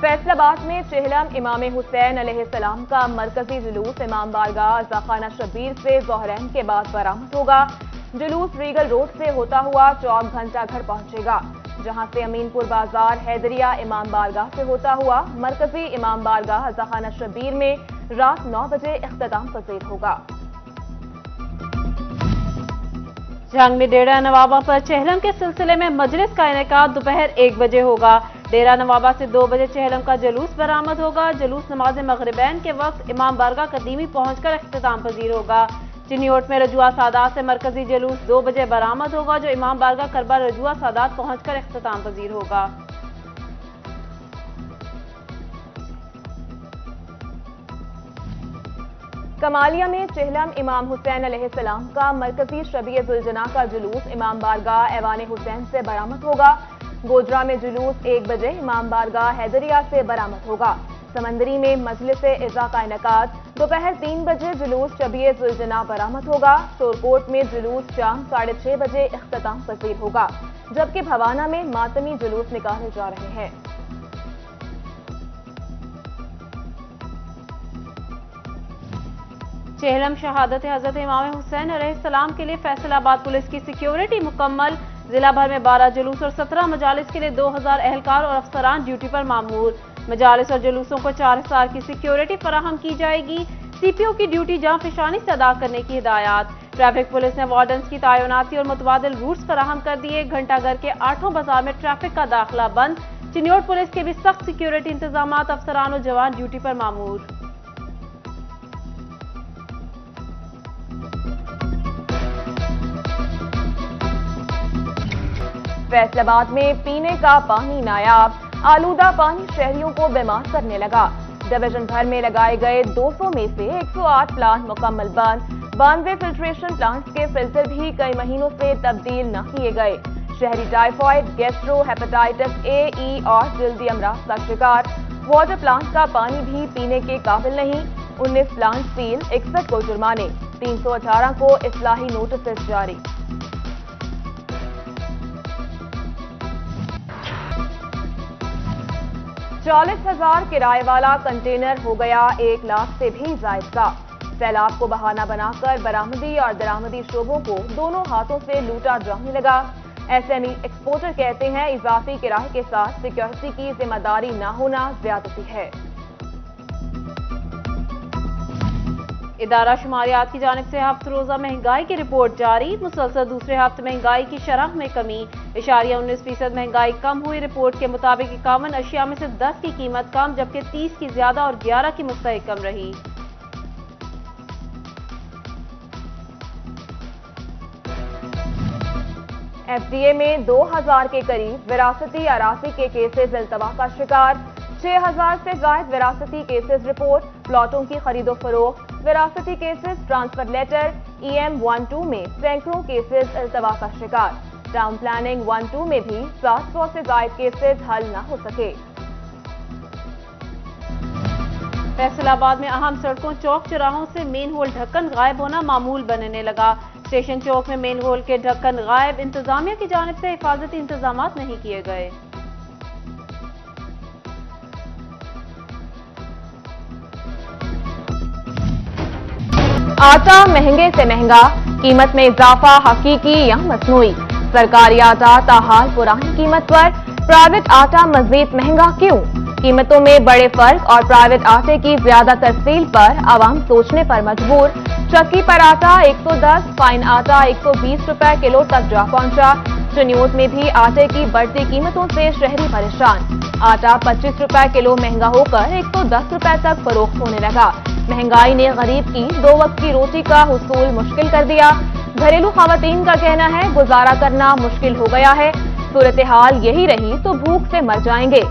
फैसलाबाद में चेहलम इमाम हुसैन अलैहिस्सलाम का मरकजी जुलूस इमाम बारगाह अज़ाखाना शब्बीर से ज़ोहरैन के बाद बरामद होगा। जुलूस रीगल रोड से होता हुआ चौक घंटा घर पहुंचेगा, जहां से अमीनपुर बाजार हैदरिया इमाम बारगाह से होता हुआ मरकजी इमाम बारगाह अज़ाखाना शब्बीर में रात 9 बजे इख्तिताम पजीर होगा। जंग में डेरा नवाबा पर चेहलम के सिलसिले में मजलिस का इनेकाद दोपहर 1 बजे होगा। डेरा नवाबा से 2 बजे चेहलम का जुलूस बरामद होगा। जुलूस नमाज मगरिबैन के वक्त इमाम बारगाह कदीमी पहुंचकर इख्तिताम पजीर होगा। चिन्योट में रजुआ सादात से मरकजी जुलूस 2 बजे बरामद होगा, जो इमाम बारगाह करबा रजुआ सादात पहुंचकर इख्तिताम पजीर होगा। कमालिया में चेहलम इमाम हुसैन अलैहिस्सलाम का मरकजी शबीए-उल-जना का जुलूस इमाम बारगाह ऐवान हुसैन से बरामद होगा। गोजरा में जुलूस 1 बजे इमाम बारगाह हैदरिया से बरामद होगा। समंदरी में मजलिस-ए-इज़ा का इनेकाद दोपहर 3 बजे जुलूस शबीए-उल-जना बरामद होगा। शोरकोट में जुलूस शाम 6:30 बजे इख्तिताम पजीर होगा, जबकि भवाना में मातमी जुलूस निकाले जा रहे हैं। चेहलम शहादत हजरत इमाम हुसैन अलैहिस्सलाम के लिए फैसलाबाद पुलिस की सिक्योरिटी मुकम्मल। जिला भर में 12 जुलूस और 17 मजालिस के लिए 2000 एहलकार और अफसरान ड्यूटी पर मामूर। मजालिस और जुलूसों को 4000 की सिक्योरिटी फराहम की जाएगी। सीपीओ की ड्यूटी जांफिशानी से अदा करने की हिदायत। ट्रैफिक पुलिस ने वार्डन्स की तैनाती और मुतबादिल रूट्स फराहम कर दिए। घंटाघर के 8 बाजार में ट्रैफिक का दाखिला बंद। चिन्योट पुलिस के भी सख्त सिक्योरिटी इंतजाम, अफसरान और जवान ड्यूटी पर मामूर। फैसलाबाद में पीने का पानी नायाब, आलूदा पानी शहरियों को बीमार करने लगा। डिवीजन भर में लगाए गए 200 में से 108 प्लांट मुकम्मल बंद। 92 फिल्ट्रेशन प्लांट्स के फिल्टर भी कई महीनों से तब्दील न किए गए। शहरी टाइफाइड, गैस्ट्रो, हेपेटाइटिस ए, ई और जल्दी अमराज का शिकार। वाटर प्लांट का पानी भी पीने के काबिल नहीं। 19 प्लांट सील, 61 को जुर्माने, 318 को इस्लाही नोटिस जारी। $40,000 किराए वाला कंटेनर हो गया 1 लाख से भी जायद का। सैलाब को बहाना बनाकर बरामदी और दरामदी शोबों को दोनों हाथों से लूटा जाने लगा। एसएमई एक्सपोर्टर कहते हैं इजाफी किराए के साथ सिक्योरिटी की जिम्मेदारी न होना ज्यादती है। इदारा शुमारियात की जानिब से हफ्त रोजा महंगाई की रिपोर्ट जारी। मुसलसल दूसरे हफ्ते महंगाई की शरह में कमी, 19% महंगाई कम हुई। रिपोर्ट के मुताबिक 51 अशिया में से 10 की कीमत कम, जबकि 30 की ज्यादा और 11 की मुस्तहिक कम रही। एफडीए में 2000 के करीब विरासती अरासी के केसेस इल्तवा का शिकार। 6000 से जायद विरासती केसेस रिपोर्ट। प्लॉटों की खरीदो फरोख्त, विरासती केसेस, ट्रांसफर लेटर, EM-12 में सैकड़ों केसेस इल्तवा का शिकार। टाउन प्लानिंग 1-2 में भी 700 से जायद केसेस हल न हो सके। फैसलाबाद में अहम सड़कों, चौक चौराहों से मेन होल ढक्कन गायब होना मामूल बनने लगा। स्टेशन चौक में मेन होल के ढक्कन गायब। इंतजामिया की जानिब से हिफाजती इंतजाम नहीं किए गए। आटा महंगे से महंगा, कीमत में इजाफा हकीकी या मसनूई। सरकारी आटा ताहाल पुरानी कीमत पर, प्राइवेट आटा मजीद महंगा क्यों? कीमतों में बड़े फर्क और प्राइवेट आटे की ज्यादा तफसील पर आवाम सोचने पर मजबूर। चक्की पर आटा 110, फाइन आटा 120 रुपए किलो तक जा पहुंचा। चिन्योट में भी आटे की बढ़ती कीमतों से शहरी परेशान। आटा 25 रुपए किलो महंगा होकर 110 रुपए तक फरोख्त होने लगा। महंगाई ने गरीब की 2 वक्त की रोटी का हुसूल मुश्किल कर दिया। घरेलू खवातीन का कहना है गुजारा करना मुश्किल हो गया है। सूरत हाल यही रही तो भूख से मर जाएंगे।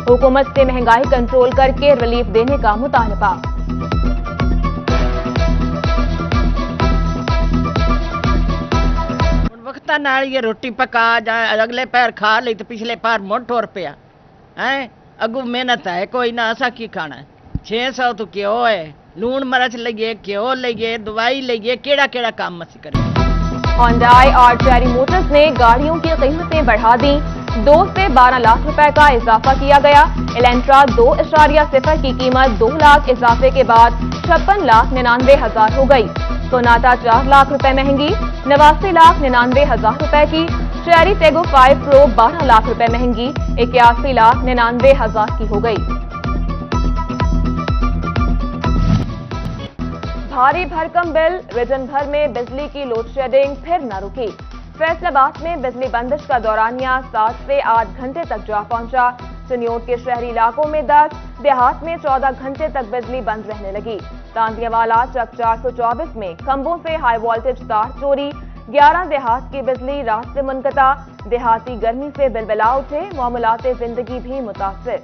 हुकूमत से महंगाई कंट्रोल करके रिलीफ देने का मुतालबा। वक्ता नाल ये रोटी पका जाए, अगले पैर खा ली तो पिछले पैर मुड़ टुर पिया है। अगू मेहनत है कोई ना, असा की खाना है। 600 तो क्यों है, लून मरच लइए, घ्यो लइए, दवाई लइए, केड़ा केड़ा काम मसी करें। होंडाई और चेरी मोटर्स ने गाड़ियों की कीमतें बढ़ा दी। 2 से 12 लाख रुपए का इजाफा किया गया। एलेंट्रा 2.0 की कीमत 2 लाख इजाफे के बाद 56,99,000 हो गई। सोनाटा 4 लाख रुपए महंगी 89,99,000 रुपए की। चेरी टेगो 5 प्रो 12 लाख रुपए महंगी 81,99,000 की हो गई। भारी भरकम बिल, रीजन भर में बिजली की लोड शेडिंग फिर न रुकी। फैसलाबाद में बिजली बंदिश का दौरानिया 7 से 8 घंटे तक जा पहुंचा। चनियोट के शहरी इलाकों में 10, देहात में 14 घंटे तक बिजली बंद रहने लगी। तांदियावाला चक 424 में खंभों से हाई वोल्टेज तार चोरी। 11 देहात की बिजली रात से मुनक़ता। देहाती गर्मी से बिलबिला उठे, मामूलाते जिंदगी भी मुतासिर।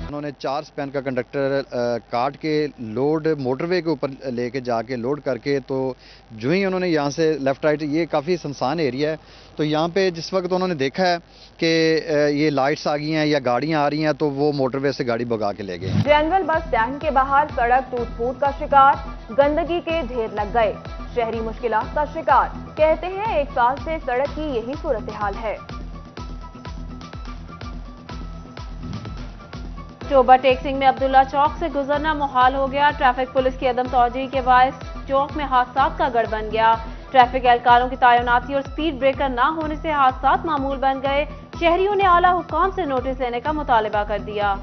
उन्होंने 4 स्पैन का कंडक्टर काट के लोड मोटरवे के ऊपर लेके जाके लोड करके, तो जो ही उन्होंने यहाँ से लेफ्ट राइट, ये काफ़ी सुनसान एरिया है, तो यहाँ पे जिस वक्त उन्होंने देखा है कि ये लाइट्स आ गई हैं या गाड़ियाँ आ रही हैं, तो वो मोटरवे से गाड़ी भगा के ले गए। जनरल बस स्टैंड के बाहर सड़क टूट फूट का शिकार, गंदगी के ढेर लग गए। शहरी मुश्किलात का शिकार। कहते हैं 1 साल से सड़क की यही सूरत हाल है। टोबा टेक्सिंग में अब्दुल्ला चौक से गुजरना मुहाल हो गया। ट्रैफिक पुलिस की अदम तवज्जोही के बायस चौक में हादसात का गढ़ बन गया। ट्रैफिक एहलकारों की तैनाती और स्पीड ब्रेकर न होने से हादसात मामूल बन गए। शहरियों ने आला हुक्काम से नोटिस लेने का मुतालबा कर दिया।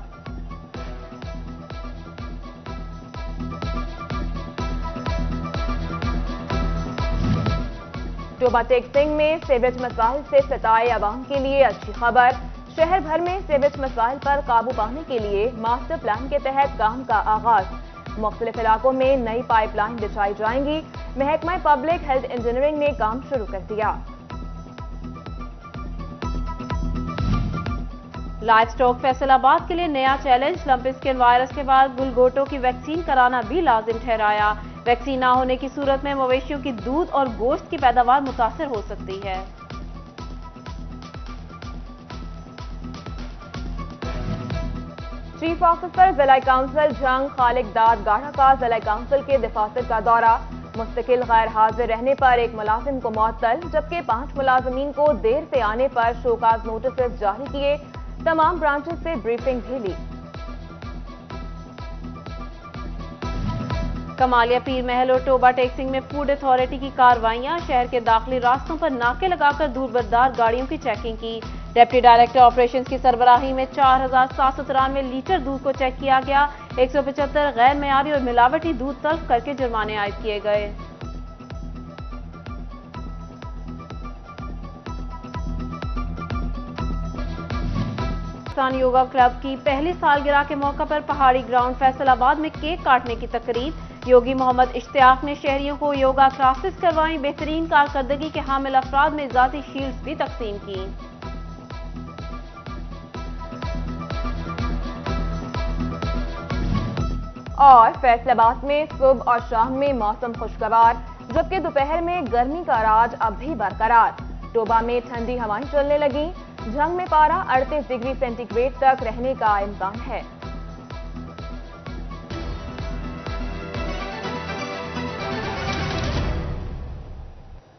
टोबा टेक्सिंग में सीवेज मसाइल से सताए अवाम के लिए अच्छी खबर। शहर भर में सीवेज मसाइल पर काबू पाने के लिए मास्टर प्लान के तहत काम का आगाज। मुख्तलिफ इलाकों में नई पाइपलाइन बिछाई जाएंगी। महकमा पब्लिक हेल्थ इंजीनियरिंग ने काम शुरू कर दिया। लाइव स्टॉक फैसलाबाद के लिए नया चैलेंज। लंपी स्किन वायरस के बाद गुलगोटों की वैक्सीन कराना भी लाजिम ठहराया। वैक्सीन न होने की सूरत में मवेशियों की दूध और गोश्त की पैदावार मुतासर हो सकती है। चीफ ऑफिसर जिला काउंसिल जंग खालिक दाद गाढ़ा का जिला काउंसिल के दफातर का दौरा। मुस्तकिल गैर हाजिर रहने पर एक मुलाजिम को मुअत्तल, जबकि 5 मुलाजमीन को देर से आने पर शोकाज नोटिस जारी किए। तमाम ब्रांचेस से ब्रीफिंग भी ली। कमालिया पीर महल और टोबा टेक्सिंग में फूड अथॉरिटी की कार्रवाइयां। शहर के दाखिली रास्तों पर नाके लगाकर दूरबरदार गाड़ियों की चेकिंग की। डिप्टी डायरेक्टर ऑपरेशंस की सरबराही में 4,793 लीटर दूध को चेक किया गया। 175 गैर मयारी और मिलावटी दूध तल्फ करके जुर्माने आयद किए गए। पाकिस्तान योगा क्लब की पहली सालगिरह के मौके पर पहाड़ी ग्राउंड फैसलाबाद में केक काटने की तकरीब। योगी मोहम्मद इश्तियाक ने शहरियों को योगा क्लासेस करवाई। बेहतरीन कारकर्दगी के हामिल अफराद में जाती शील्ड्स भी तकसीम की। और फैसलाबाद में सुबह और शाम में मौसम खुशगवार, जबकि दोपहर में गर्मी का राज अब भी बरकरार। टोबा में ठंडी हवाएं चलने लगी। जंग में पारा 38 डिग्री सेंटीग्रेड तक रहने का इम्कान है।